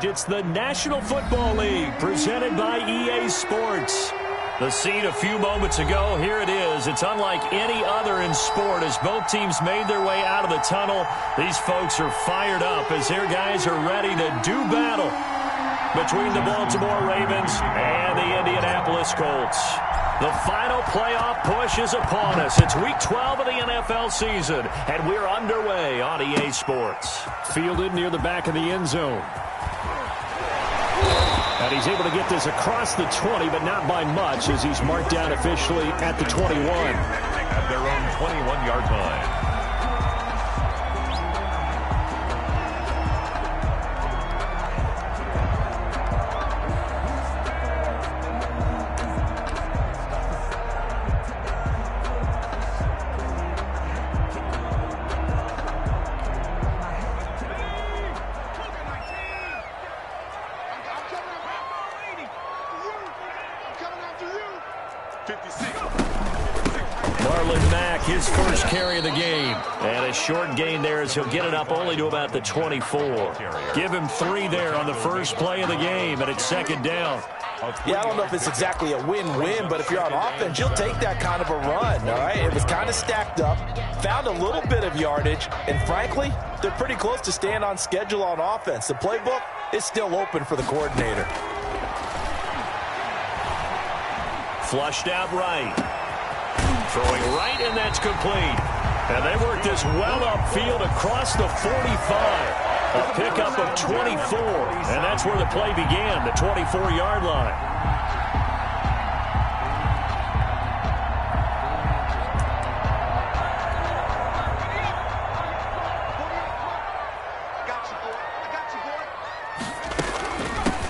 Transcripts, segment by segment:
It's the National Football League presented by EA Sports. The scene a few moments ago, here it is. It's unlike any other in sport as both teams made their way out of the tunnel. These folks are fired up as their guys are ready to do battle between the Baltimore Ravens and the Indianapolis Colts. The final playoff push is upon us. It's week 12 of the NFL season, and we're underway on EA Sports. Fielded near the back of the end zone. And he's able to get this across the 20, but not by much as he's marked down officially at the 21. At their own 21-yard line. His first carry of the game. And a short gain there as he'll get it up only to about the 24. Give him 3 there on the first play of the game, and it's second down. Yeah, I don't know if it's exactly a win-win, but if you're on offense, you'll take that kind of a run, all right? It was kind of stacked up, found a little bit of yardage, and frankly, they're pretty close to staying on schedule on offense. The playbook is still open for the coordinator. Flushed out right. Throwing right, and that's complete. And they work this well upfield across the 45. A pickup of 24. And that's where the play began, the 24-yard line.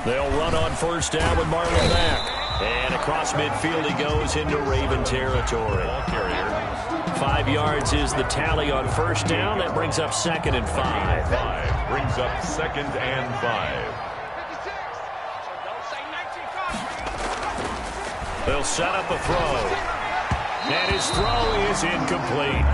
They'll run on first down with Marlon Mack. And across midfield he goes into Raven territory. 5 yards is the tally on first down. That brings up 2nd and 5. Brings up 2nd and 5. They'll set up a throw. And his throw is incomplete.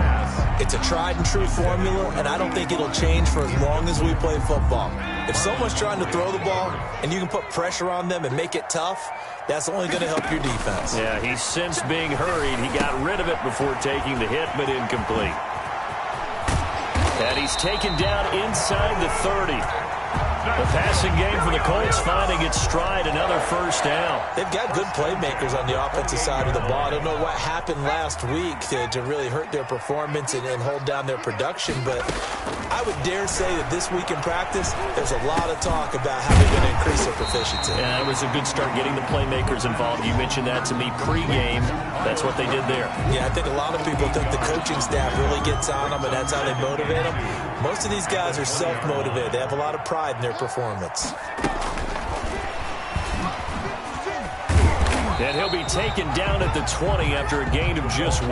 It's a tried-and-true formula, and I don't think it'll change for as long as we play football. If someone's trying to throw the ball and you can put pressure on them and make it tough, that's only going to help your defense. Yeah, he's since being hurried. He got rid of it before taking the hit, but incomplete. And he's taken down inside the 30. The passing game for the Colts finding its stride, another first down. They've got good playmakers on the offensive side of the ball. I don't know what happened last week to really hurt their performance and hold down their production, but I would dare say that this week in practice, there's a lot of talk about how they're going to increase their proficiency. Yeah, it was a good start getting the playmakers involved. You mentioned that to me pregame. That's what they did there. Yeah, I think a lot of people think the coaching staff really gets on them, and that's how they motivate them. Most of these guys are self-motivated. They have a lot of pride in their performance. And he'll be taken down at the 20 after a gain of just 1.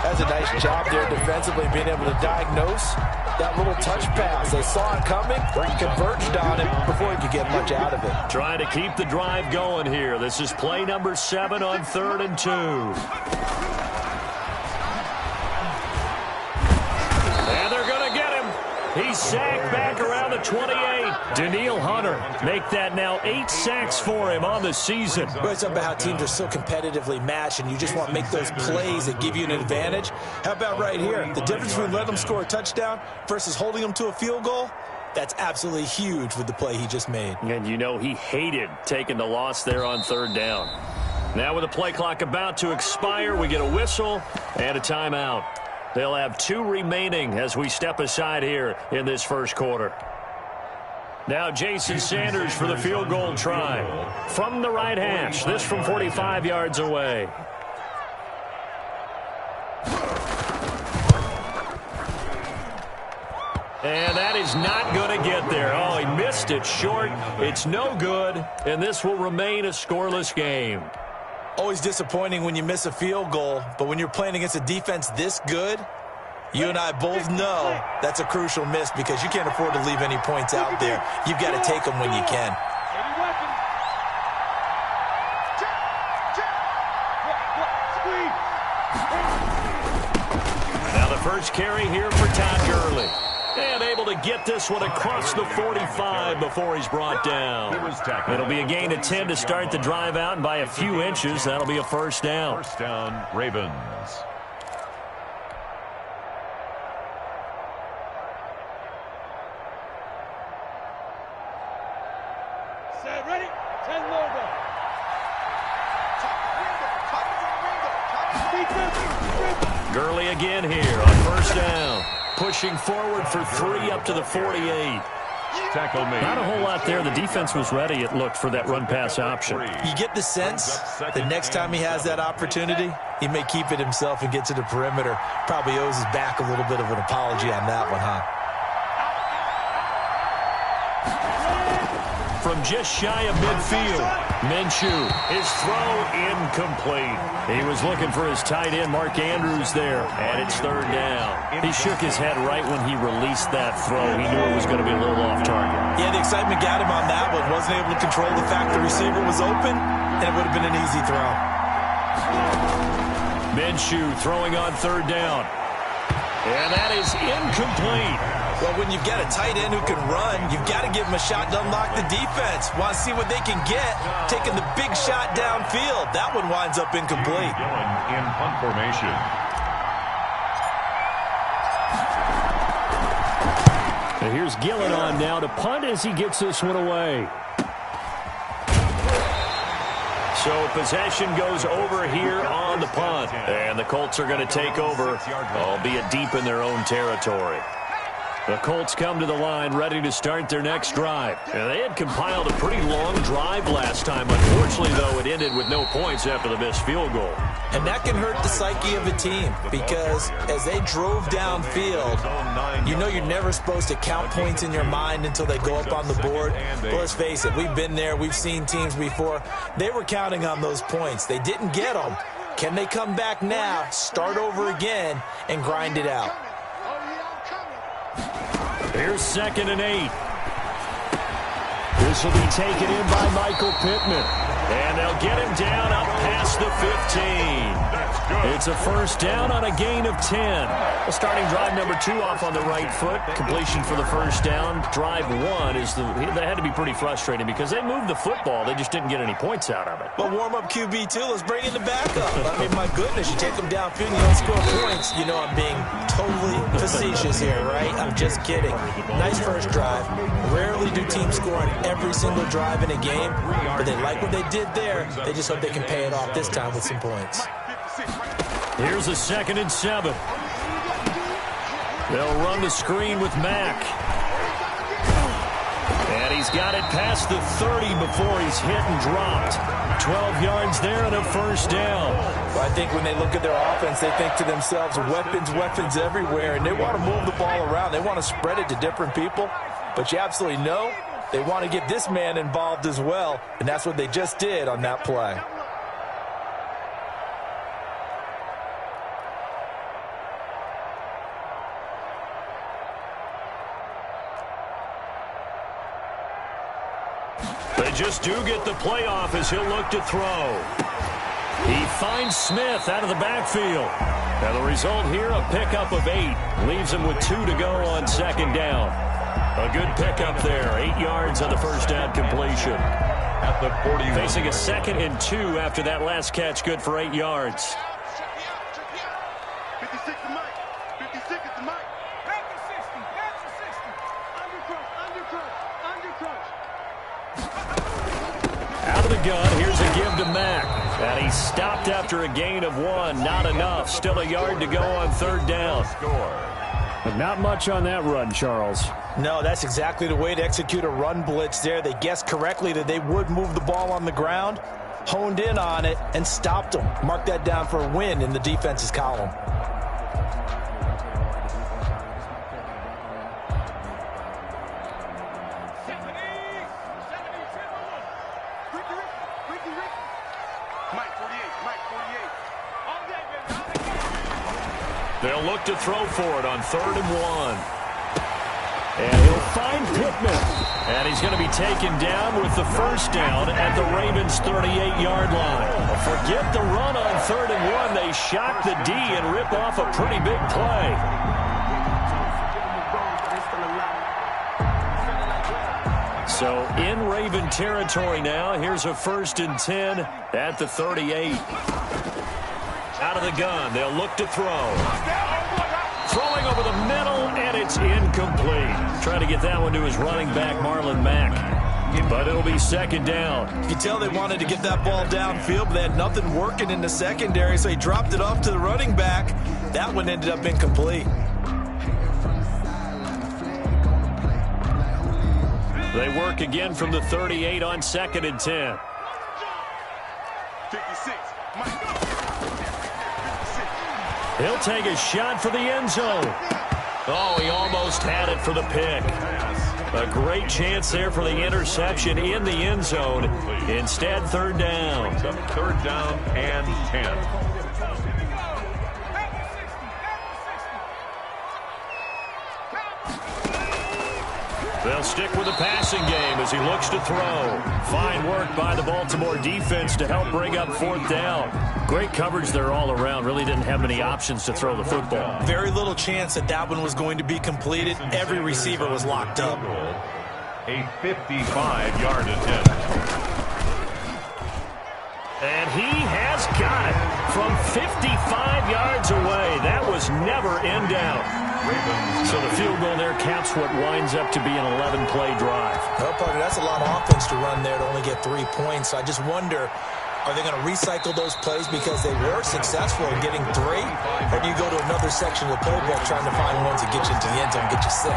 That's a nice job there defensively, being able to diagnose that little touch pass. They saw it coming, converged on him before he could get much out of it. Trying to keep the drive going here. This is play number 7 on 3rd and 2. And they're going to get him. He's sacked back around the 28. Daniil Hunter make that now 8 sacks for him on the season. Well, it's about how teams are so competitively matched, and you just want to make those plays that give you an advantage. How about right here? The difference between letting them score a touchdown versus holding them to a field goal, that's absolutely huge with the play he just made. And you know he hated taking the loss there on 3rd down. Now with the play clock about to expire, we get a whistle and a timeout. They'll have 2 remaining as we step aside here in this first quarter. Now Jason Sanders for the field goal try. From the right hash, this from 45 yards away. And that is not going to get there. Oh, he missed it short. It's no good, and this will remain a scoreless game. Always disappointing when you miss a field goal, but when you're playing against a defense this good, you and I both know that's a crucial miss because you can't afford to leave any points out there. You've got to take them when you can. Now the first carry here for Todd Gurley. And able to get this one across the 45 before he's brought down. It'll be a gain of 10 to start the drive out, and by a few inches, that'll be a first down. First down, Ravens. Set, ready? 10 logo. Gurley again here on first down. Pushing forward for 3 up to the 48. Tackle made. Not a whole lot there. The defense was ready, it looked, for that run-pass option. You get the sense that next time he has that opportunity, he may keep it himself and get to the perimeter. Probably owes his back a little bit of an apology on that one, huh? From just shy of midfield, Minshew, his throw incomplete. He was looking for his tight end, Mark Andrews, there, and it's third down. He shook his head right when he released that throw. He knew it was going to be a little off target. Yeah, the excitement got him on that one. Wasn't able to control the fact the receiver was open, and it would have been an easy throw. Minshew throwing on third down. And that is incomplete. Well, when you've got a tight end who can run, you've got to give him a shot to unlock the defense. Want to see what they can get, taking the big shot downfield. That one winds up incomplete. In punt formation. And here's Gillen on now to punt as he gets this one away. So possession goes over here on the punt. And the Colts are going to take over, albeit deep in their own territory. The Colts come to the line ready to start their next drive. And they had compiled a pretty long drive last time. Unfortunately, though, it ended with no points after the missed field goal. And that can hurt the psyche of a team because as they drove downfield, you know you're never supposed to count points in your mind until they go up on the board. But let's face it, we've been there. We've seen teams before. They were counting on those points. They didn't get them. Can they come back now, start over again, and grind it out? Here's 2nd and 8. This will be taken in by Michael Pittman. And they'll get him down up past the 15. It's a first down on a gain of 10. Well, starting drive number 2 off on the right foot. Completion for the first down. Drive 1 is they had to be pretty frustrating because they moved the football. They just didn't get any points out of it. Well, warm-up QB, too. Let's bring in the backup. I mean, my goodness, you take them downfield and you don't score points. You know I'm being totally facetious here, right? I'm just kidding. Nice first drive. Rarely do teams score on every single drive in a game, but they like what they did there. They just hope they can pay it off this time with some points. Here's a 2nd and 7. They'll run the screen with Mack. And he's got it past the 30 before he's hit and dropped. 12 yards there and a first down. Well, I think when they look at their offense, they think to themselves, weapons everywhere, and they want to move the ball around. They want to spread it to different people. But you absolutely know they want to get this man involved as well, and that's what they just did on that play. They just do get the playoff as he'll look to throw. He finds Smith out of the backfield. And the result here, a pickup of 8. Leaves him with 2 to go on 2nd down. A good pickup there. 8 yards on the first down completion. At the 41. Facing a 2nd and 2 after that last catch, good for 8 yards. 56 to Mike. 56 to Mike. Back to 60. Back to 60. Undercrunch. Out of the gun, here's a give to Mack. And he stopped after a gain of 1. Not enough. Still a yard to go on 3rd down. But not much on that run, Charles. No, that's exactly the way to execute a run blitz there. They guessed correctly that they would move the ball on the ground, honed in on it, and stopped them. Mark that down for a win in the defense's column. They'll look to throw for it on 3rd and 1. And he'll find Pittman. And he's going to be taken down with the first down at the Ravens' 38-yard line. Forget the run on 3rd and 1. They shock the D and rip off a pretty big play. So in Raven territory now. Here's a 1st and 10 at the 38. Out of the gun. They'll look to throw. Throwing over the middle, and it's incomplete. Trying to get that one to his running back, Marlon Mack. But it'll be 2nd down. You can tell they wanted to get that ball downfield, but they had nothing working in the secondary, so he dropped it off to the running back. That one ended up incomplete. They work again from the 38 on 2nd and 10. 56. He'll take a shot for the end zone. Oh, he almost had it for the pick. A great chance there for the interception in the end zone. Instead, 3rd down. 3rd down and 10. They'll stick with the passing game as he looks to throw. Fine work by the Baltimore defense to help bring up 4th down. Great coverage there all around. Really didn't have many options to throw the football. Very little chance that that one was going to be completed. Every receiver was locked up. A 55-yard attempt. And he has got it from 55 yards away. That was never in doubt. So the field goal there caps what winds up to be an 11-play drive. Well, partner, that's a lot of offense to run there to only get 3 points. I just wonder, are they going to recycle those plays because they were successful in getting 3? Or do you go to another section of the playbook trying to find ones that get you into the end zone and get you 6?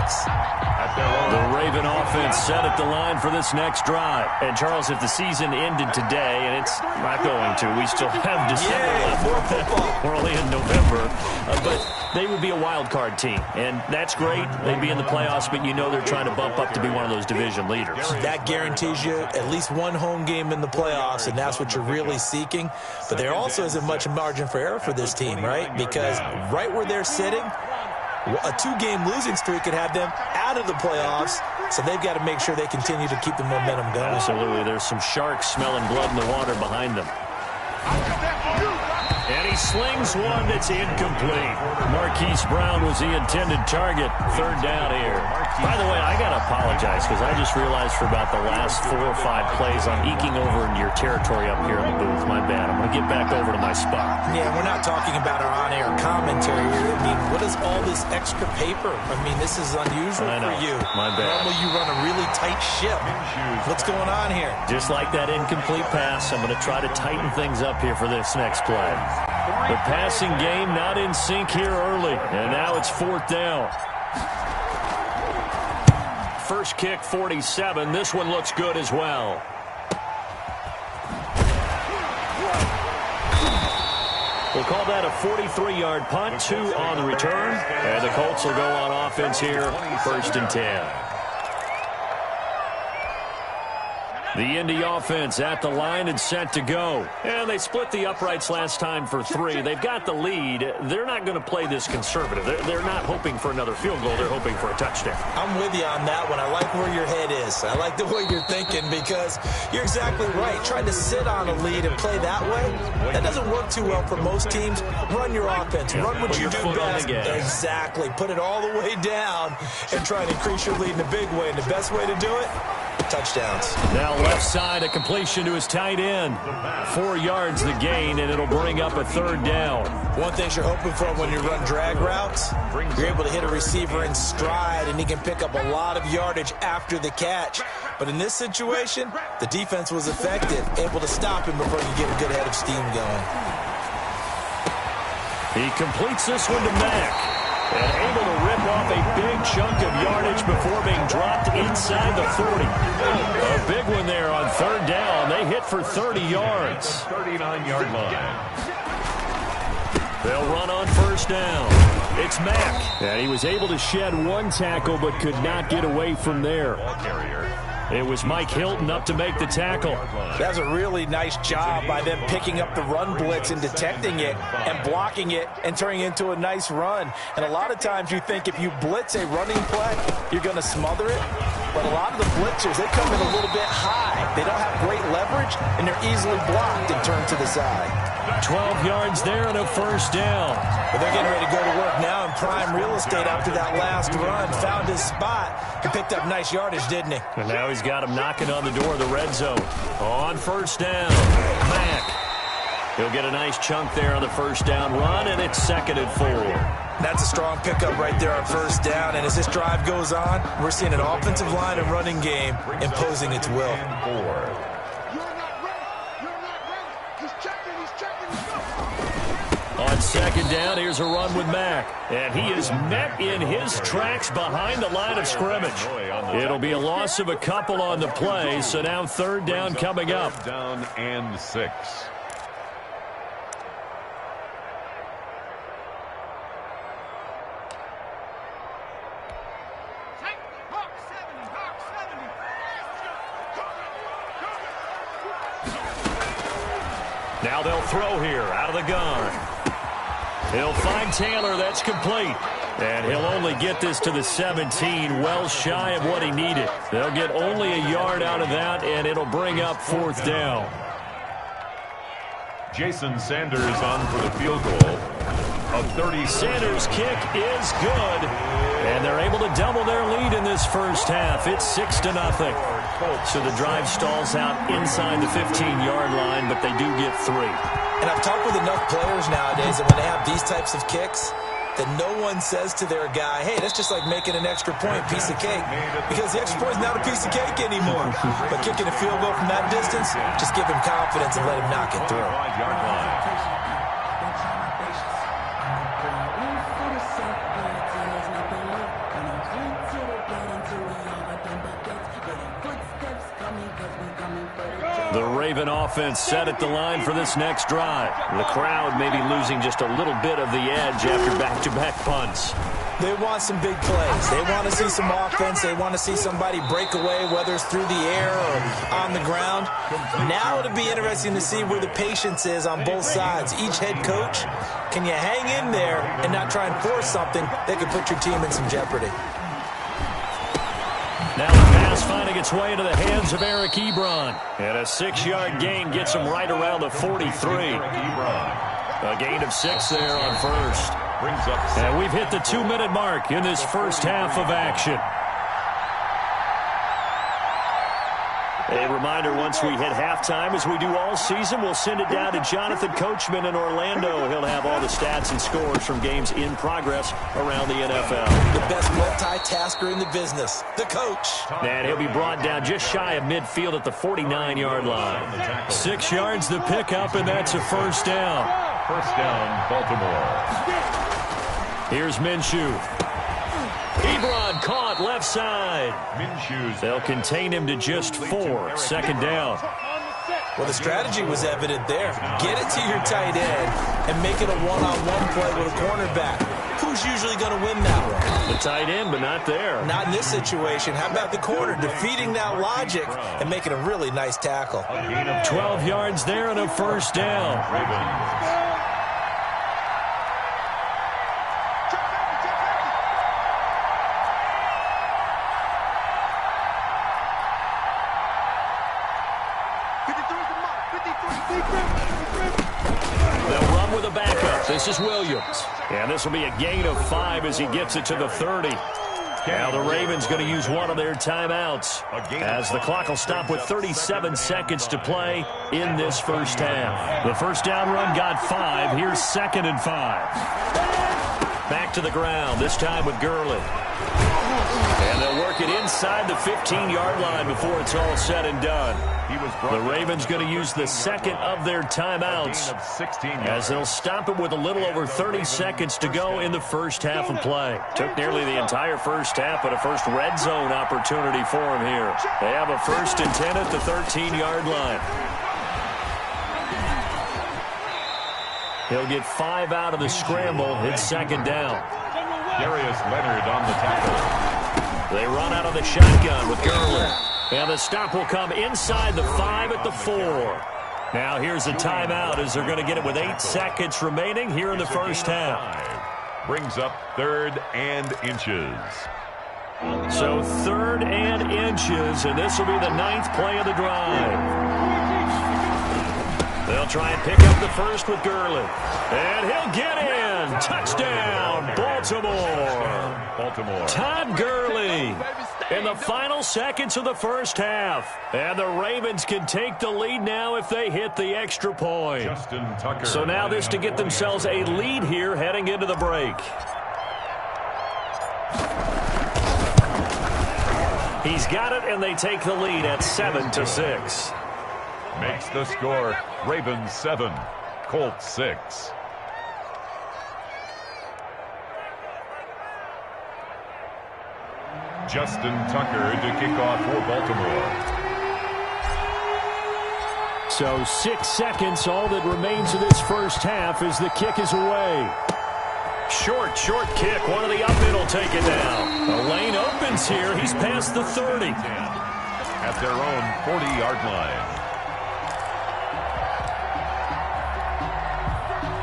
The Raven offense set at the line for this next drive. And, Charles, if the season ended today, and it's not going to, we still have December left. More football. We're only in November. But they would be a wild card team. And that's great. They'd be in the playoffs, but you know they're trying to bump up to be one of those division leaders. That guarantees you at least one home game in the playoffs, and that's what you're really seeking. But there also isn't much margin for error for this team, right? Because right where they're sitting, a 2-game losing streak could have them out of the playoffs, so they've got to make sure they continue to keep the momentum going. Absolutely. There's some sharks smelling blood in the water behind them. And he slings one that's incomplete. Marquise Brown was the intended target. 3rd down here. By the way, I got to apologize because I just realized for about the last 4 or 5 plays I'm eking over into your territory up here in the booth. My bad. I'm going to get back over to my spot. Yeah, we're not talking about our on-air commentary here. I mean, what is all this extra paper? I mean, this is unusual for you. My bad. Normally you run a really tight ship. What's going on here? Just like that incomplete pass, I'm going to try to tighten things up here for this next play. The passing game not in sync here early, and now it's 4th down. First kick, 47. This one looks good as well. We'll call that a 43-yard punt, 2 on the return. And the Colts will go on offense here, 1st and 10. The Indy offense at the line and set to go. And they split the uprights last time for 3. They've got the lead. They're not going to play this conservative. They're not hoping for another field goal. They're hoping for a touchdown. I'm with you on that one. I like where your head is. I like the way you're thinking because you're exactly right. Trying to sit on a lead and play that way, that doesn't work too well for most teams. Run your offense. Run what you do best. Exactly. Put it all the way down and try and increase your lead in a big way. And the best way to do it, touchdowns. Now left side, a completion to his tight end. 4 yards the gain, and it'll bring up a 3rd down. One thing you're hoping for when you run drag routes, you're able to hit a receiver in stride, and he can pick up a lot of yardage after the catch. But in this situation, the defense was effective, able to stop him before you get a good head of steam going. He completes this one to Mack. And able to rip off a big chunk of yardage before being dropped inside the 40. A big one there on 3rd down. They hit for 30 yards. 39-yard line. They'll run on 1st down. It's Mack. And he was able to shed 1 tackle but could not get away from there. Ball carrier. It was Mike Hilton up to make the tackle. That was a really nice job by them picking up the run blitz and detecting it and blocking it and turning it into a nice run. And a lot of times you think if you blitz a running play, you're going to smother it. But a lot of the blitzers, they come in a little bit high. They don't have great leverage, and they're easily blocked and turned to the side. 12 yards there and a 1st down. But they're getting ready to go to work now and prime real estate after that last run. Found his spot. He picked up nice yardage, didn't he? And now he's got him knocking on the door of the red zone. On first down, Mack. He'll get a nice chunk there on the first down run, and it's 2nd and 4. That's a strong pickup right there on first down. And as this drive goes on, we're seeing an offensive line and running game imposing its will. You're not ready. You're not ready. He's checking. He's checking. He's going. On 2nd down, here's a run with Mack. And he is met in his tracks behind the line of scrimmage. It'll be a loss of a couple on the play, so now 3rd down coming up. 3rd down and 6. Now they'll throw here out of the gun. He'll find Taylor. That's complete. And he'll only get this to the 17, well shy of what he needed. They'll get only a yard out of that, and it'll bring up 4th down. Jason Sanders on for the field goal. A 30. Sanders' kick is good. And they're able to double their lead in this first half. It's 6-0. So the drive stalls out inside the 15-yard line, but they do get 3. And I've talked with enough players nowadays that when they have these types of kicks, that no one says to their guy, hey, that's just like making an extra point, piece of cake. Because the extra point is not a piece of cake anymore. But kicking a field goal from that distance, just give him confidence and let him knock it through. 5-yard line. The Raven offense set at the line for this next drive. The crowd may be losing just a little bit of the edge after back-to-back punts. They want some big plays. They want to see some offense. They want to see somebody break away, whether it's through the air or on the ground. Now it'll be interesting to see where the patience is on both sides. Each head coach, can you hang in there and not try and force something that could put your team in some jeopardy? Now the pass finding its way into the hands of Eric Ebron. And a 6-yard gain gets him right around the 43. A gain of 6 there on first. And we've hit the 2-minute mark in this first half of action. A reminder, once we hit halftime, as we do all season, we'll send it down to Jonathan Coachman in Orlando. He'll have all the stats and scores from games in progress around the NFL. The best multitasker in the business, the coach. And he'll be brought down just shy of midfield at the 49-yard line. 6 yards the pickup, and that's a first down. First down, Baltimore. Here's Minshew. Ebron caught left side. They'll contain him to just 4. 2nd down. Well, the strategy was evident there. Get it to your tight end and make it a one-on-one play with a cornerback. Who's usually going to win that one? The tight end, but not there. Not in this situation. How about the corner defeating that logic and making a really nice tackle? 12 yards there and a first down. They'll run with a backup. This is Williams. And this will be a gain of 5 as he gets it to the 30. Now the Ravens going to use one of their timeouts as the clock will stop with 37 seconds to play in this first half. The first down run got 5. Here's 2nd and 5. Back to the ground, this time with Gurley. And they'll work it inside the 15-yard line before it's all said and done. The Ravens going to use the second of their timeouts as they'll stop it with a little over 30 seconds to go in the first half of play. Took nearly the entire first half, but a first red zone opportunity for them here. They have a 1st and 10 at the 13-yard line. He'll get 5 out of the scramble. It's 2nd down. Darius Leonard on the tackle. They run out of the shotgun with Gurley. And the stop will come inside the 5 at the 4. Now here's a timeout as they're going to get it with 8 seconds remaining here in the first half. Brings up 3rd and inches. So 3rd and inches, and this will be the 9th play of the drive. They'll try and pick up the first with Gurley. And he'll get in. Touchdown, Baltimore. Baltimore. Todd Gurley in the final seconds of the first half. And the Ravens can take the lead now if they hit the extra point. Justin Tucker. So now this to get themselves a lead here heading into the break. He's got it, and they take the lead at 7-6. Makes the score Ravens 7, Colts 6. Justin Tucker to kick off for Baltimore. So 6 seconds, all that remains of this first half as the kick is away. Short kick. One of the up in will take it down. The lane opens here. He's past the 30. At their own 40-yard line.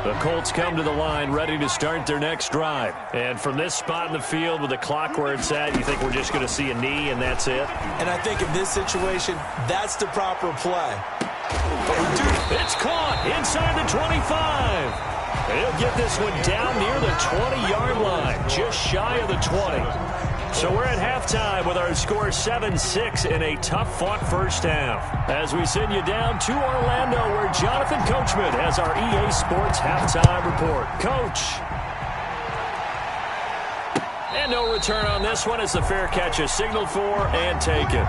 The Colts come to the line ready to start their next drive. And from this spot in the field with the clock where it's at, you think we're just going to see a knee and that's it? And I think in this situation, that's the proper play. It's caught inside the 25. They'll get this one down near the 20-yard line, just shy of the 20. So we're at halftime with our score 7-6 in a tough-fought first half. As we send you down to Orlando, where Jonathan Coachman has our EA Sports halftime report. Coach. And no return on this one as the fair catch is signaled for and taken.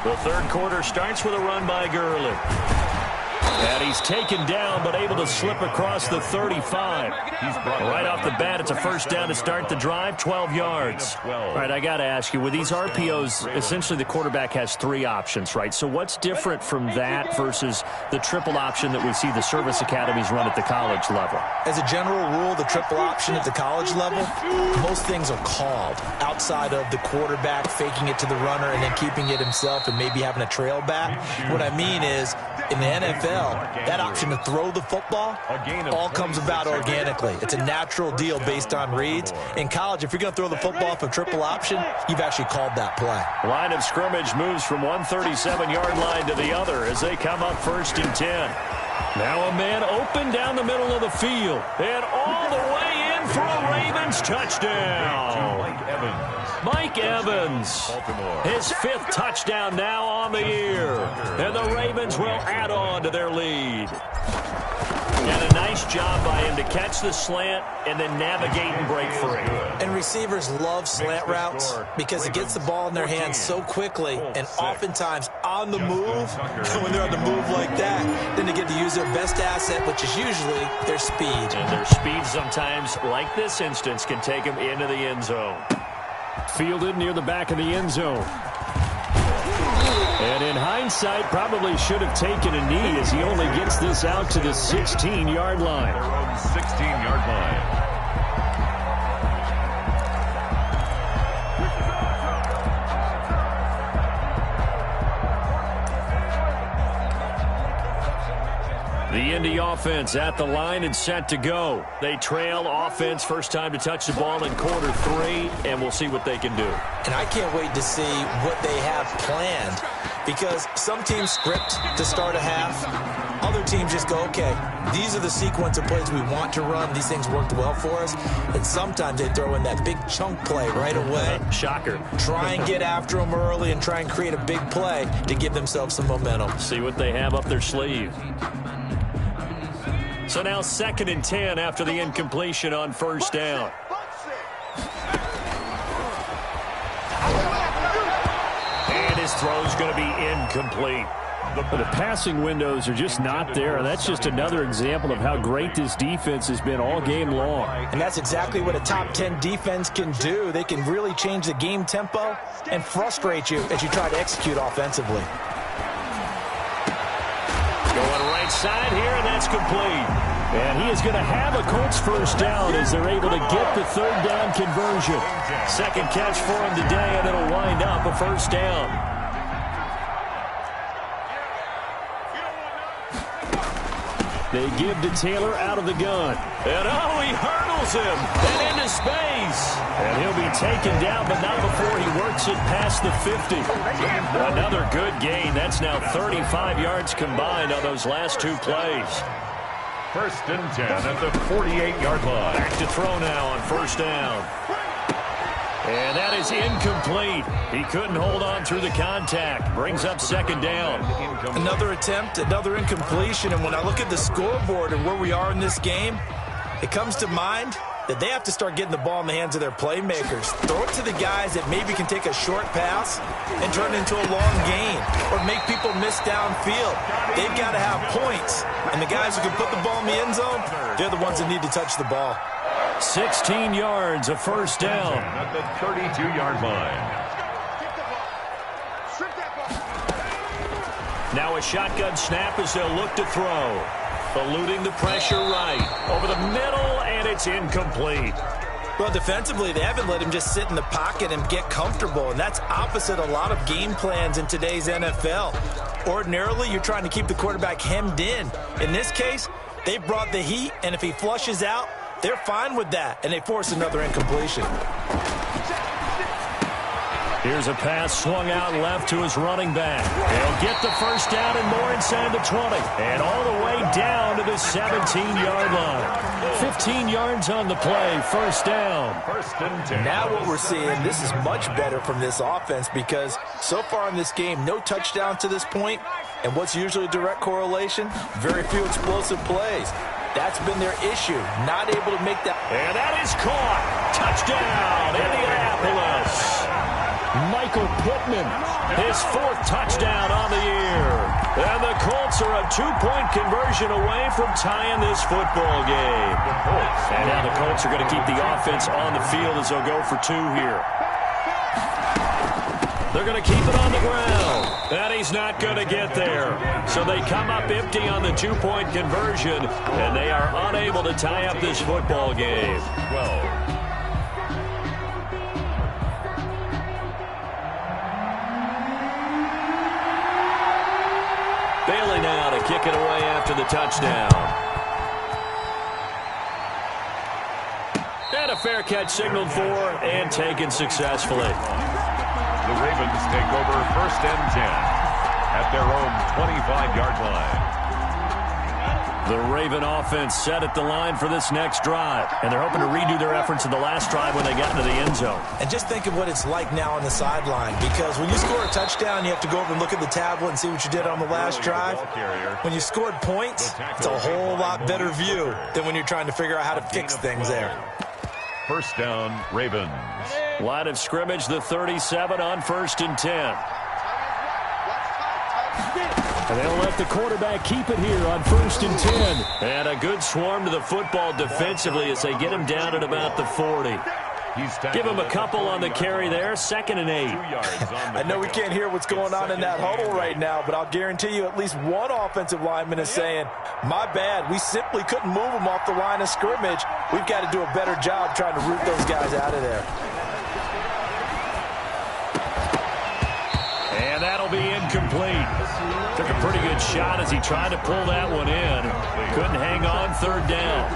The third quarter starts with a run by Gurley. And he's taken down, but able to slip across the 35. Right off the bat, it's a first down to start the drive, 12 yards. All right, I got to ask you, with these RPOs, essentially the quarterback has 3 options, right? So what's different from that versus the triple option that we see the service academies run at the college level? As a general rule, the triple option at the college level, most things are called outside of the quarterback faking it to the runner and then keeping it himself and maybe having a trail back. What I mean is, in the NFL, that option to throw the football all comes about organically. It's a natural deal based on reads. In college, if you're going to throw the football off a triple option, you've actually called that play. Line of scrimmage moves from one 37-yard line to the other as they come up 1st and 10. Now a man open down the middle of the field. And all the way in for a Ravens touchdown. Mike Evans, his 5th touchdown now on the year. And the Ravens will add on to their lead. And a nice job by him to catch the slant and then navigate and break free. And receivers love slant routes because it gets the ball in their hands so quickly and oftentimes on the move. When they're on the move like that, then they get to use their best asset, which is usually their speed. And their speed sometimes, like this instance, can take them into the end zone. Fielded near the back of the end zone. And in hindsight, probably should have taken a knee as he only gets this out to the 16-yard line. 16-yard line. The Indy offense at the line and set to go. They trail offense, first time to touch the ball in quarter 3, and we'll see what they can do. And I can't wait to see what they have planned because some teams script to start a half. Other teams just go, okay, these are the sequence of plays we want to run. These things worked well for us. And sometimes they throw in that big chunk play right away. Shocker. Try and get after them early and try and create a big play to give themselves some momentum. See what they have up their sleeve. So now 2nd and 10 after the incompletion on first down. And his throw's going to be incomplete. The passing windows are just not there. That's just another example of how great this defense has been all game long. And that's exactly what a top 10 defense can do. They can really change the game tempo and frustrate you as you try to execute offensively. Going right side here, and that's complete. And he is going to have a Colts first down as they're able to get the 3rd down conversion. 2nd catch for him today, and it'll wind up a first down. They give to Taylor out of the gun. And oh, he hurdles him and into space. And he'll be taken down, but not before he works it past the 50. Another good gain. That's now 35 yards combined on those last two plays. 1st and 10 at the 48-yard line. Back to throw now on 1st down. And that is incomplete. He couldn't hold on through the contact. Brings up 2nd down. Another attempt, another incompletion. And when I look at the scoreboard and where we are in this game, it comes to mind that they have to start getting the ball in the hands of their playmakers. Throw it to the guys that maybe can take a short pass and turn it into a long gain or make people miss downfield. They've got to have points. And the guys who can put the ball in the end zone, they're the ones that need to touch the ball. 16 yards, a 1st down. At the 32-yard line. Now a shotgun snap as they'll look to throw. Eluding the pressure right. Over the middle, and it's incomplete. Well, defensively, they haven't let him just sit in the pocket and get comfortable, and that's opposite a lot of game plans in today's NFL. Ordinarily, you're trying to keep the quarterback hemmed in. In this case, they brought the heat, and if he flushes out, they're fine with that, and they force another incompletion. Here's a pass swung out left to his running back. He'll get the 1st down and more inside the 20. And all the way down to the 17-yard line. 15 yards on the play, 1st down. 1st and 10. Now what we're seeing, this is much better from this offense because so far in this game, no touchdown to this point. And what's usually a direct correlation? Very few explosive plays. That's been their issue, not able to make that. And that is caught. Touchdown, Indianapolis. Michael Pittman, his 4th touchdown on the year. And the Colts are a 2-point conversion away from tying this football game. And now the Colts are going to keep the offense on the field as they'll go for 2 here. They're going to keep it on the ground. And he's not going to get there. So they come up empty on the 2-point conversion, and they are unable to tie up this football game. 12. Bailey now to kick it away after the touchdown. And a fair catch signaled for and taken successfully. The Ravens take over 1st and 10 at their own 25-yard line. The Raven offense set at the line for this next drive, and they're hoping to redo their efforts in the last drive when they got into the end zone. And just think of what it's like now on the sideline, because when you score a touchdown, you have to go over and look at the tablet and see what you did on the last drive. When you scored points, it's a whole lot better view than when you're trying to figure out how to fix things there. 1st down, Ravens. Line of scrimmage, the 37 on 1st and 10. And they'll let the quarterback keep it here on 1st and 10. And a good swarm to the football defensively as they get him down at about the 40. Give him a couple on the carry there, 2nd and 8. I know we can't hear what's going on in that huddle right now, but I'll guarantee you at least one offensive lineman is saying, my bad, we simply couldn't move them off the line of scrimmage. We've got to do a better job trying to root those guys out of there. And that'll be incomplete. Took a pretty good shot as he tried to pull that one in. Couldn't hang on 3rd down.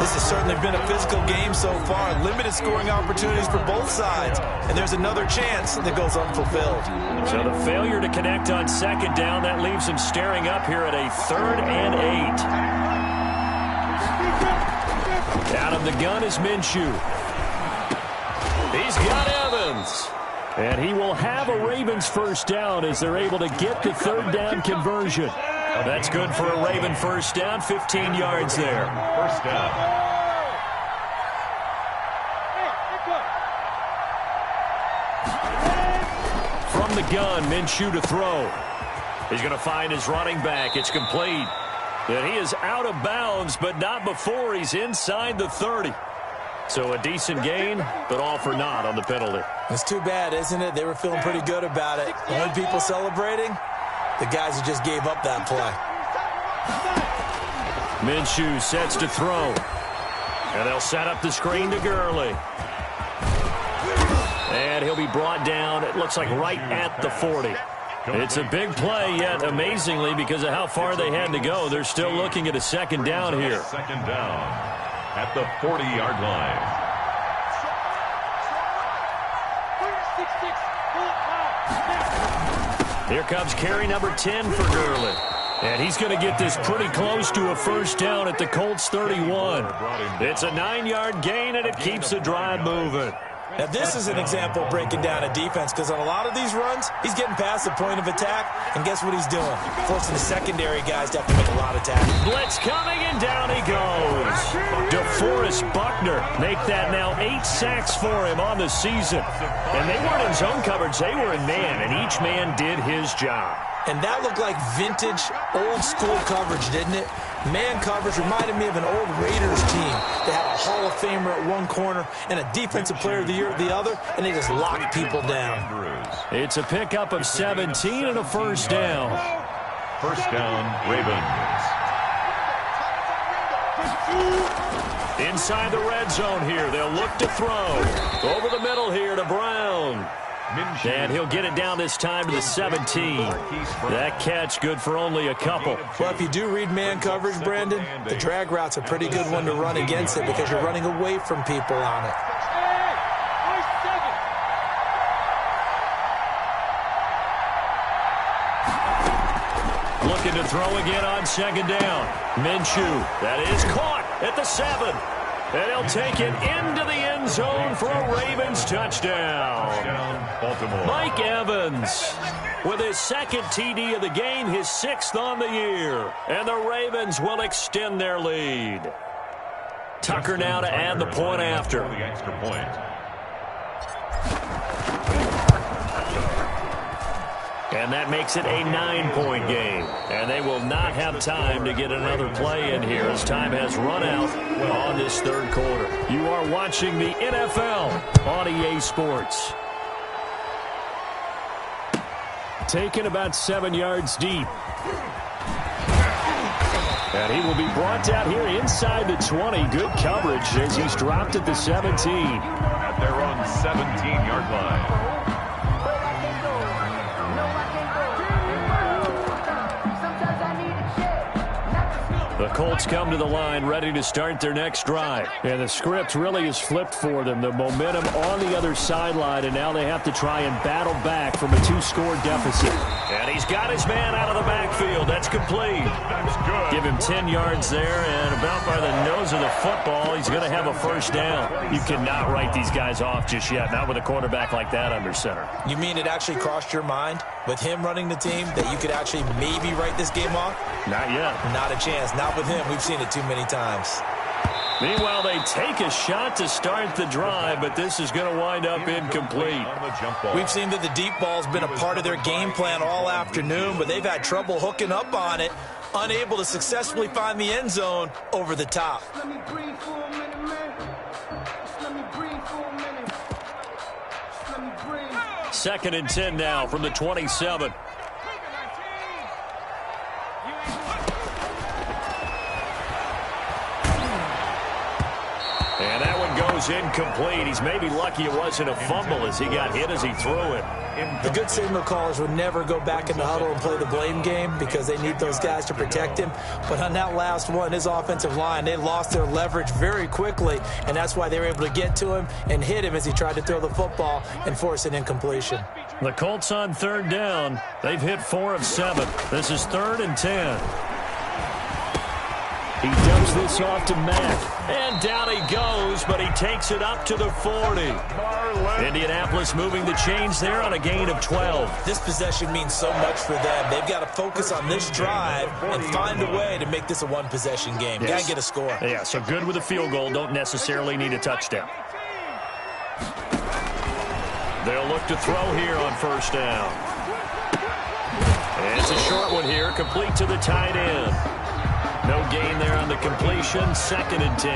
This has certainly been a physical game so far. Limited scoring opportunities for both sides. And there's another chance that goes unfulfilled. So the failure to connect on 2nd down, that leaves him staring up here at a 3rd and 8. Out of the gun is Minshew. He's got Evans. And he will have a Ravens 1st down as they're able to get the 3rd down conversion. That's good for a Raven 1st down, 15 yards there. 1st down. From the gun, Minshew to throw. He's going to find his running back. It's complete. And he is out of bounds, but not before he's inside the 30. So a decent gain, but all for naught on the penalty. It's too bad, isn't it? They were feeling pretty good about it. The only people celebrating, the guys who just gave up that play. Minshew sets to throw. And they'll set up the screen to Gurley. And he'll be brought down, it looks like right at the 40. It's a big play, yet amazingly, because of how far they had to go, they're still looking at a second down here. Second down at the 40-yard line. Here comes carry number 10 for Gurley. And he's going to get this pretty close to a first down at the Colts 31. It's a 9-yard gain, and it keeps the drive moving. Now, this is an example of breaking down a defense, because on a lot of these runs, he's getting past the point of attack, and guess what he's doing? Forcing the secondary guys to have to make a lot of tackles. Blitz coming, and down he goes. DeForest Buckner make that now 8 sacks for him on the season. And they weren't in zone coverage, they were in man, and each man did his job. And that looked like vintage, old-school coverage, didn't it? Man coverage reminded me of an old Raiders team. They had a Hall of Famer at one corner and a Defensive Player of the Year at the other, and they just locked people down. It's a pickup of 17 and a first down. First down, Ravens. Inside the red zone here, they'll look to throw. Over the middle here to Brown. And he'll get it down this time to the 17. That catch good for only a couple. Well, if you do read man coverage, Brandon, the drag route's a pretty good one to run against it because you're running away from people on it. Looking to throw again on second down. Minshew, that is caught at the 7. And he'll take it into the end zone for a Ravens touchdown. Baltimore. Mike Evans with his second TD of the game, his 6th on the year. And the Ravens will extend their lead. Tucker now to add the point after. The extra point. And that makes it a 9-point game. And they will not have time to get another play in here as time has run out on this third quarter. You are watching the NFL on EA Sports. Taken about 7 yards deep. And he will be brought down here inside the 20. Good coverage as he's dropped at the 17. At their own 17-yard line. The Colts come to the line ready to start their next drive. And the script really is flipped for them. The momentum on the other sideline, and now they have to try and battle back from a 2-score deficit. And he's got his man out of the backfield. That's complete. That's good. Give him 10 yards there, and about by the nose of the football, he's going to have a first down. You cannot write these guys off just yet, not with a quarterback like that under center. You mean it actually crossed your mind with him running the team that you could actually maybe write this game off? Not yet. Not a chance. Not with him. We've seen it too many times. Meanwhile, they take a shot to start the drive, but this is going to wind up incomplete. We've seen that the deep ball's been a part of their game plan all afternoon, but they've had trouble hooking up on it, unable to successfully find the end zone over the top. Second and 10 now from the 27. And that one goes incomplete. He's maybe lucky it wasn't a fumble as he got hit as he threw it. The good signal callers would never go back in the huddle and play the blame game because they need those guys to protect him. But on that last one, his offensive line, they lost their leverage very quickly, and that's why they were able to get to him and hit him as he tried to throw the football and force an incompletion. The Colts on third down. They've hit 4 of 7. This is 3rd and 10. He dumps this off to Mack. And down he goes, but he takes it up to the 40. Indianapolis moving the chains there on a gain of 12. This possession means so much for them. They've got to focus on this drive and find a way to make this a one-possession game. Yes. Got to get a score. Yeah, so good with a field goal. Don't necessarily need a touchdown. They'll look to throw here on first down. And it's a short one here, complete to the tight end. No gain there on the completion, 2nd and 10.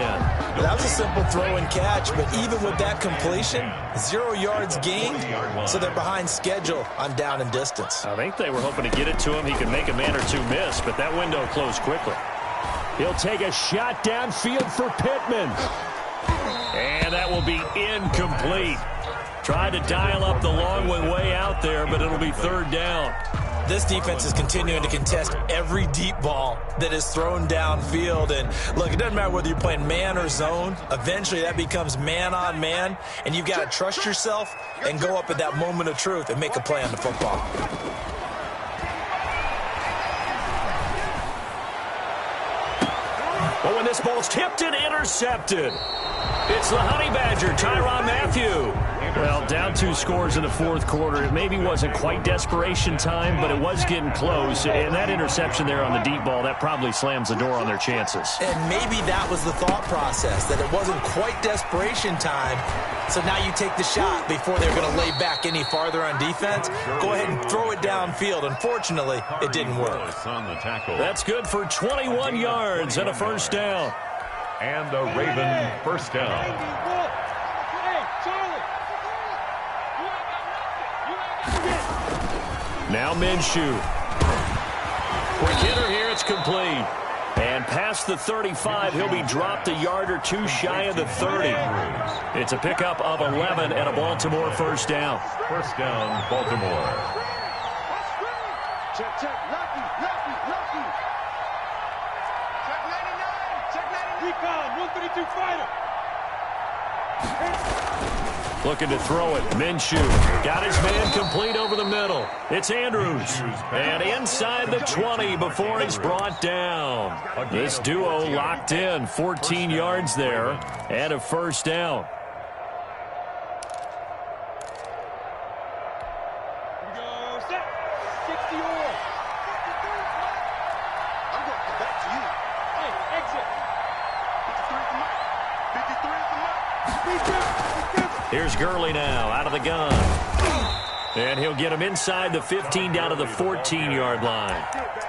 That was a simple throw and catch, but even with that completion, 0 yards gained, so they're behind schedule on down and distance. I think they were hoping to get it to him. He could make a man or two miss, but that window closed quickly. He'll take a shot downfield for Pittman. And that will be incomplete. Tried to dial up the long way out there, but it'll be third down. This defense is continuing to contest every deep ball that is thrown downfield. And look, it doesn't matter whether you're playing man or zone. Eventually that becomes man on man, and you've got to trust yourself and go up at that moment of truth and make a play on the football. But when this ball's tipped and intercepted, it's the Honey Badger, Tyrann Mathieu. Well, down 2 scores in the fourth quarter. It maybe wasn't quite desperation time, but it was getting close. And that interception there on the deep ball, that probably slams the door on their chances. And maybe that was the thought process, that it wasn't quite desperation time. So now you take the shot before they're going to lay back any farther on defense. Go ahead and throw it downfield. Unfortunately, it didn't work. That's good for 21 yards and a first down. And a Raven first down. Now Minshew. Quick hitter here, it's complete. And past the 35, he'll be dropped a yard or 2 shy of the 30. It's a pickup of 11 and a Baltimore first down. First down, Baltimore. Check, check, lucky. Check 99, check 99. Recon, 132 fighter. Looking to throw it. Minshew got his man complete over the middle. It's Andrews. And inside the 20 before he's brought down. This duo locked in. 14 yards there and a first down. Here we go, set. 60 all. I'm going to come back to you. Hey, exit. 53 from Mike. 53 from Mike. Here's Gurley now out of the gun. And he'll get him inside the 15 down to the 14-yard line.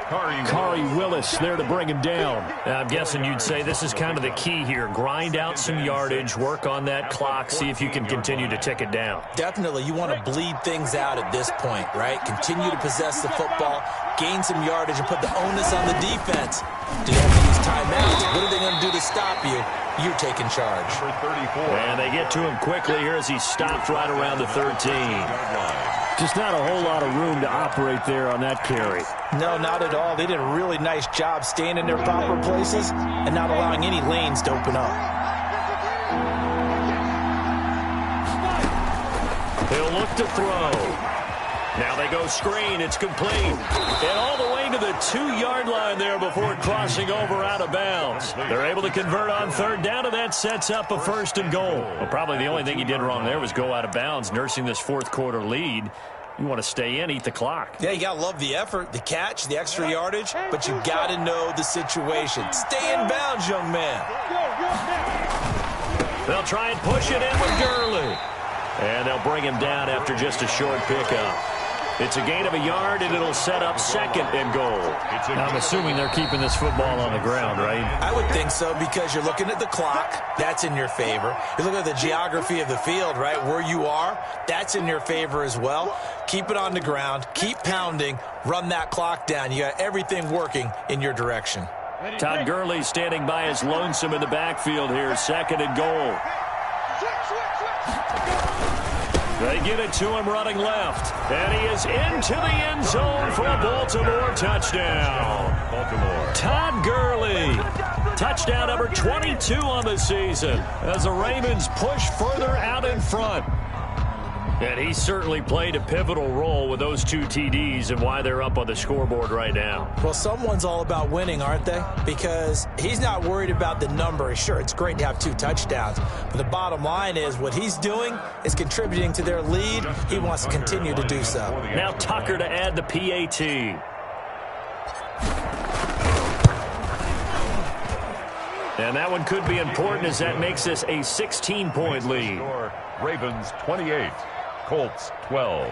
Khari Willis there to bring him down. Now, I'm guessing you'd say this is kind of the key here. Grind out some yardage, work on that clock, see if you can continue to tick it down. Definitely, you want to bleed things out at this point, right? Continue to possess the football, gain some yardage, and put the onus on the defense. Do they have to use timeouts? What are they going to do to stop you? You're taking charge. And they get to him quickly here as he stopped right around the 13. Just not a whole lot of room to operate there on that carry. No, not at all. They did a really nice job staying in their proper places and not allowing any lanes to open up. He'll look to throw. Now they go screen. It's complete. And all the way to the 2-yard line there before crossing over out of bounds. They're able to convert on third down, and that sets up a first and goal. Well, probably the only thing he did wrong there was go out of bounds, nursing this fourth quarter lead. You want to stay in, eat the clock. Yeah, you got to love the effort, the catch, the extra yardage, but you got to know the situation. Stay in bounds, young man. They'll try and push it in with Gurley. And they'll bring him down after just a short pickup. It's a gain of a yard, and it'll set up second and goal. I'm assuming they're keeping this football on the ground, right? I would think so, because you're looking at the clock. That's in your favor. You're looking at the geography of the field, right? Where you are, that's in your favor as well. Keep it on the ground. Keep pounding. Run that clock down. You got everything working in your direction. Todd Gurley standing by his lonesome in the backfield here. Second and goal. They give it to him running left. And he is into the end zone for a Baltimore touchdown. Todd Gurley. Touchdown number 22 on the season as the Ravens push further out in front. And he certainly played a pivotal role with those 2 TDs and why they're up on the scoreboard right now. Well, someone's all about winning, aren't they? Because he's not worried about the number. Sure, it's great to have 2 touchdowns. But the bottom line is what he's doing is contributing to their lead. He wants to continue to do so. Now Tucker to add the PAT. And that one could be important as that makes this a 16-point lead. Ravens 28. Colts 12.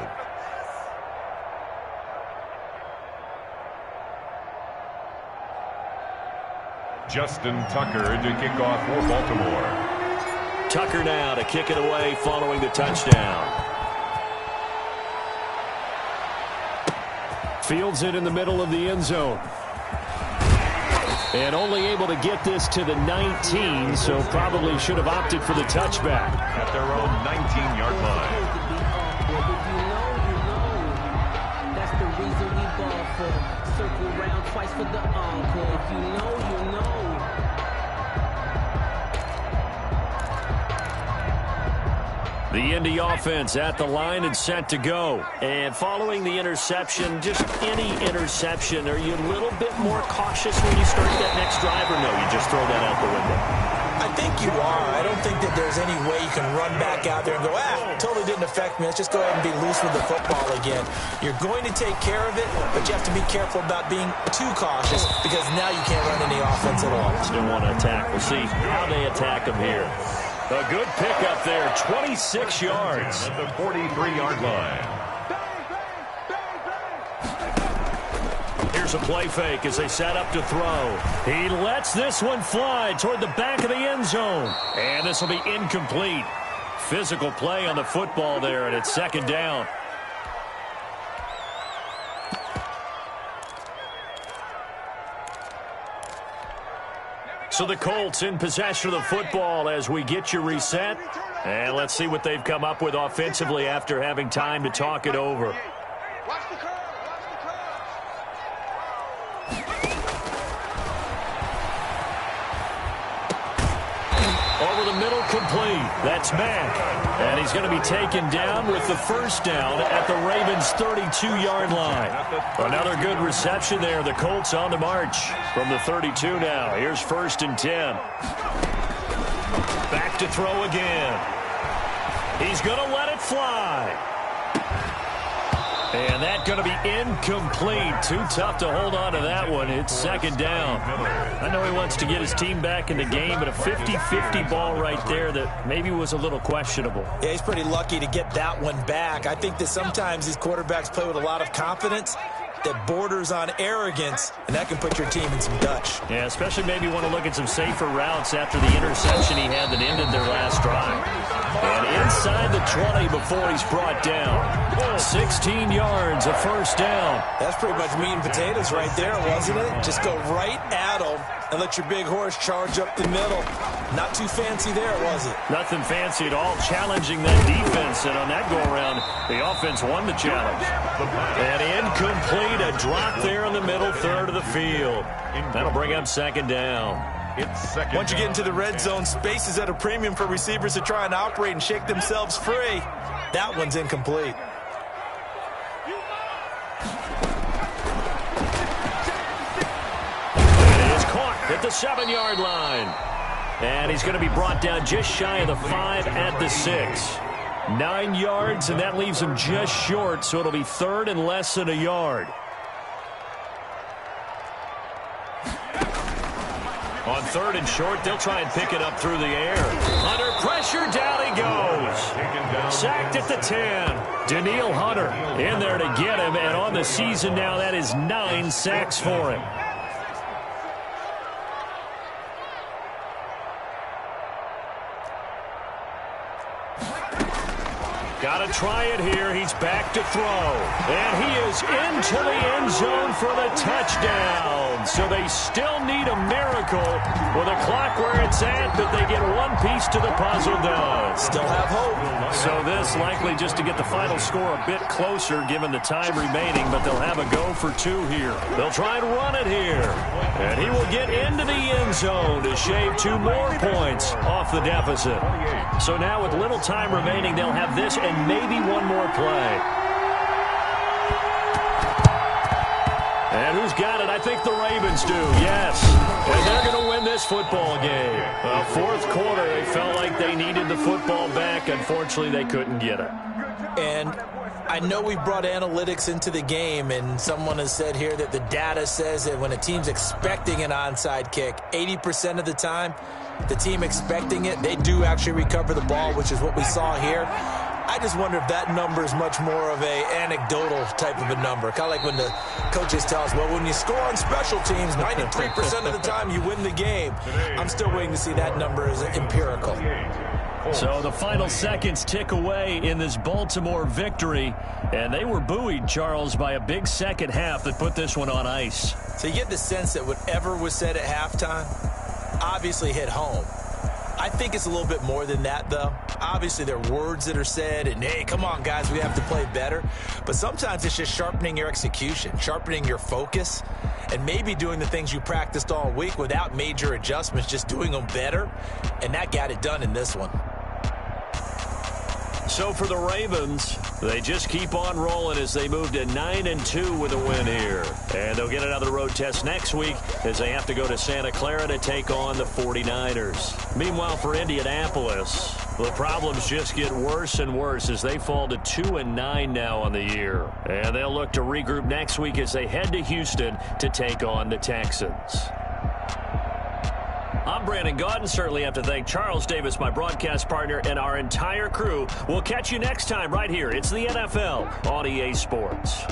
Justin Tucker to kick off for Baltimore. Tucker now to kick it away following the touchdown. Fields it in the middle of the end zone. And only able to get this to the 19, so probably should have opted for the touchback. At their own 19-yard line. That's the reason we ball for. Circle round twice for the encore. If you know, you know. The Indy offense at the line and set to go. And following the interception, just any interception, are you a little bit more cautious when you start that next drive, or no, you just throw that out the window? I think you are. I don't think that there's any way you can run back out there and go, totally didn't affect me. Let's just go ahead and be loose with the football again. You're going to take care of it, but you have to be careful about being too cautious because now you can't run any offense at all. Still want to attack. We'll see how they attack them here. A good pickup there, 26 yards. At the 43-yard line. Here's a play fake as they set up to throw. He lets this one fly toward the back of the end zone. And this will be incomplete. Physical play on the football there, and it's second down. So the Colts in possession of the football as we get you reset. And let's see what they've come up with offensively after having time to talk it over. Watch the curve. Watch the curve. Over the middle, complete. That's Mack. And he's going to be taken down with the first down at the Ravens' 32-yard line. Another good reception there. The Colts on the march from the 32 now. Here's 1st and 10. Back to throw again. He's going to let it fly. And that's going to be incomplete. Too tough to hold on to that one. It's second down. I know he wants to get his team back in the game, but a 50-50 ball right there that maybe was a little questionable. Yeah, he's pretty lucky to get that one back. I think that sometimes these quarterbacks play with a lot of confidence that borders on arrogance, and that can put your team in some Dutch. Yeah, especially maybe want to look at some safer routes after the interception he had that ended their last drive. And inside the 20 before he's brought down. 16 yards, a first down. That's pretty much meat and potatoes right there, wasn't it? Just go right at them and let your big horse charge up the middle. Not too fancy there, was it? Nothing fancy at all, challenging that defense. And on that go-around, the offense won the challenge. And incomplete, a drop there in the middle third of the field. That'll bring up second down. Once you get into the red zone, space is at a premium for receivers to try and operate and shake themselves free. That one's incomplete. It is caught at the 7-yard line. And he's going to be brought down just shy of the 5 at the 6. 9 yards, and that leaves him just short, so it'll be third and less than a yard. On third and short, they'll try and pick it up through the air. Under pressure, down he goes. Sacked at the 10. Danielle Hunter in there to get him, and on the season now, that is 9 sacks for him. Got to try it here. He's back to throw. And he is into the end zone for the touchdown. So they still need a miracle with a clock where it's at, but they get one piece to the puzzle done. Still have hope. So this likely just to get the final score a bit closer given the time remaining, but they'll have a go for 2 here. They'll try and run it here. And he will get into the end zone to shave 2 more points off the deficit. So now with little time remaining, they'll have this and maybe one more play. And who's got it? I think the Ravens do, yes. And they're going to win this football game. Well, fourth quarter, they felt like they needed the football back. Unfortunately, they couldn't get it. And I know we brought analytics into the game, and someone has said here that the data says that when a team's expecting an onside kick, 80% of the time, the team expecting it, they do actually recover the ball, which is what we saw here. I just wonder if that number is much more of a anecdotal type of a number. Kind of like when the coaches tell us, well, when you score on special teams, 93% of the time you win the game. I'm still waiting to see that number as empirical. Colts. So the final seconds tick away in this Baltimore victory, and they were buoyed, Charles, by a big second half that put this one on ice. So you get the sense that whatever was said at halftime obviously hit home. I think it's a little bit more than that, though. Obviously, there are words that are said, and, hey, come on, guys, we have to play better. But sometimes it's just sharpening your execution, sharpening your focus, and maybe doing the things you practiced all week without major adjustments, just doing them better. And that got it done in this one. So for the Ravens, they just keep on rolling as they move to 9-2 with a win here. And they'll get another road test next week as they have to go to Santa Clara to take on the 49ers. Meanwhile, for Indianapolis, the problems just get worse and worse as they fall to 2-9 now on the year. And they'll look to regroup next week as they head to Houston to take on the Texans. I'm Brandon Gaudin. Certainly have to thank Charles Davis, my broadcast partner, and our entire crew. We'll catch you next time right here. It's the NFL on EA Sports.